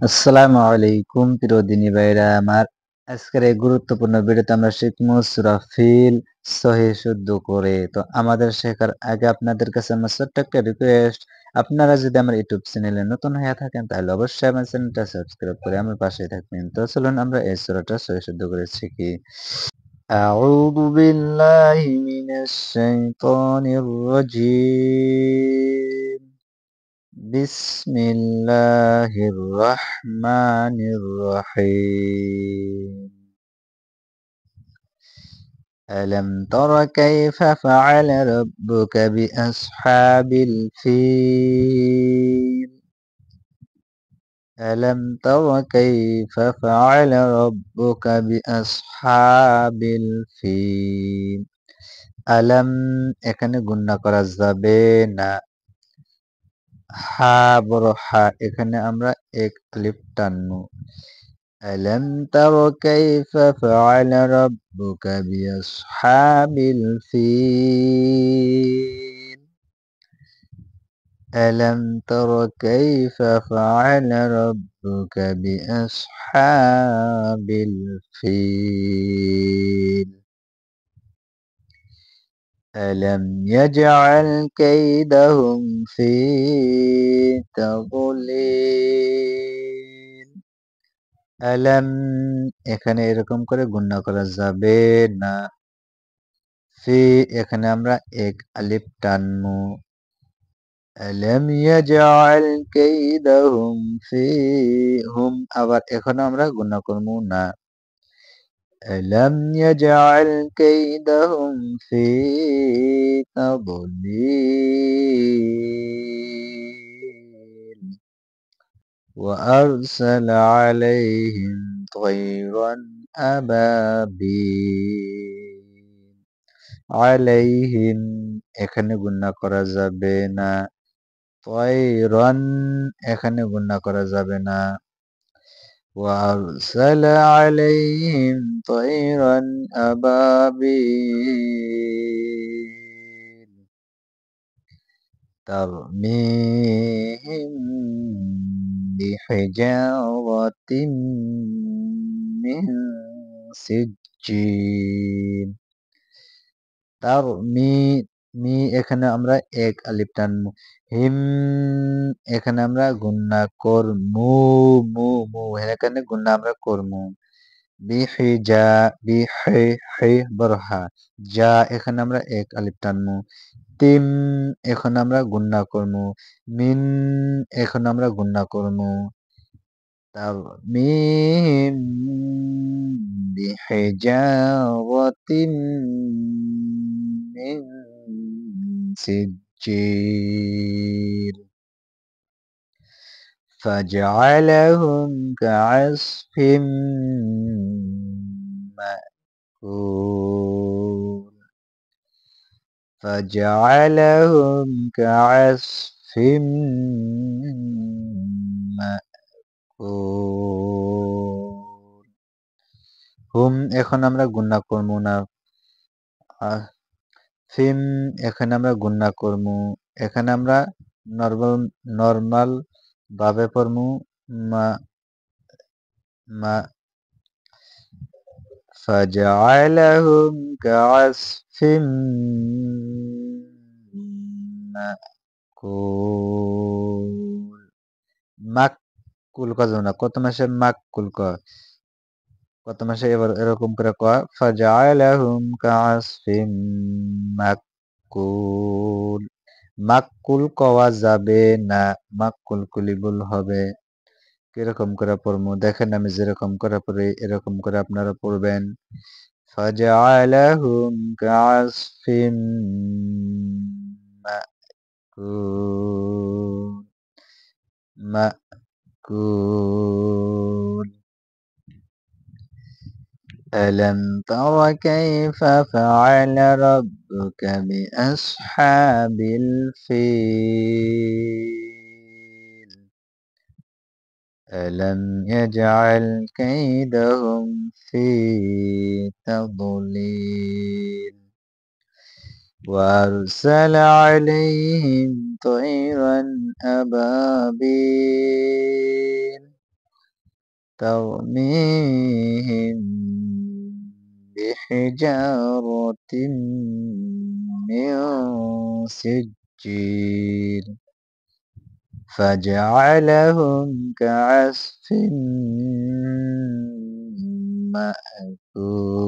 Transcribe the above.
আসসালামু আলাইকুম প্রিয় দিনী ভাইরা আমার। আজকের এই গুরুত্বপূর্ণ ভিডিওতে আমরা শিখবো সূরা ফিল সহিহ শুদ্ধ করে। তো আমাদের শেখার আগে আপনাদের কাছে আমার ছোট্ট একটা রিকোয়েস্ট, আপনারা যদি আমার ইউটিউব চ্যানেলে নতুন হয়ে থাকেন তাহলে অবশ্যই আমার চ্যানেলটা সাবস্ক্রাইব করে আমার পাশেই থাকবেন। তো চলুন আমরা এই সূরাটা সহিহ শুদ্ধ করে শিখি। আউযু বিল্লাহি মিনাশ শাইতানির রাজীম। بسم الله الرحمن الرحيم. ألم تر كيف فعل ربك بأصحاب الفيل. ألم تر كيف فعل ربك بأصحاب الفيل. ألم এখানে গুণনা করা যাবে না। হা বড় হা, এখানে আমরা এক আলিফ টানবো। ألم تر كيف فعل ربك بأصحاب الفيل. ألم تر كيف فعل ربك بأصحاب الفيل. ألم يجعل كيدهم في تضليل. ألم এখানে এরকম করে গুণনা করা যাবে না। ফি এখানে আমরা এক আলিফ টানবো। ألم يجعل كيدهم في হুম আবার এখানে আমরা গুণনা করবো না। ألم يجعل كيدهم في تضليل. وأرسل عليهم طيرا أبابيل. عليهم এখানে গুণনা করা যাবে না। طيرا এখানে গুণনা করা যাবে না। وأرسل عليهم طيرا أبابيل ترميهم بحجارة من سجيل. মি এখানে আমরা এক আলিফ টানবো। হিম এখানে আমরা গুণনা করমু। মু মু এখানে গুণনা আমরা করমু। বিহিজা বিহি হি বরহা। যা এখানে আমরা এক আলিফ টানবো। তিম এখন আমরা গুণনা করমু। মিন এখন আমরা গুণনা করমু। ترميهم بحجارة من سجيل فجعلهم كعصف مأكول. فجعلهم كعصف مأكول. হুম এখন আমরা গুণনা করবো না। ফিম এখানে আমরা গুণনা করবো। এখানে আমরা নরমাল ভাবে পড়মু। মা মা فجعلهم كعصف مأكول. মাকুল কয় না, কত মাসে মাকুল কয়, কত মাসে এবার এরকম করে কয় ফাজআলাহুম কাআসফিম মাকুল। মাকুল কওয়া যাবে না, মাকুল কুলিবুল হবে। কিরকম করে পড়বো দেখেন, আমি যেরকম করে পড়ি এরকম করে আপনারা পড়বেন। ফাজআলাহুম কাআসফিম মাকুল মাকুল। ألم تر كيف فعل ربك بأصحاب الفيل. ألم يجعل كيدهم في تضليل. وأرسل عليهم طيرا أبابيل ترميهم بحجارة من سجيل فجعلهم كعصف مأكول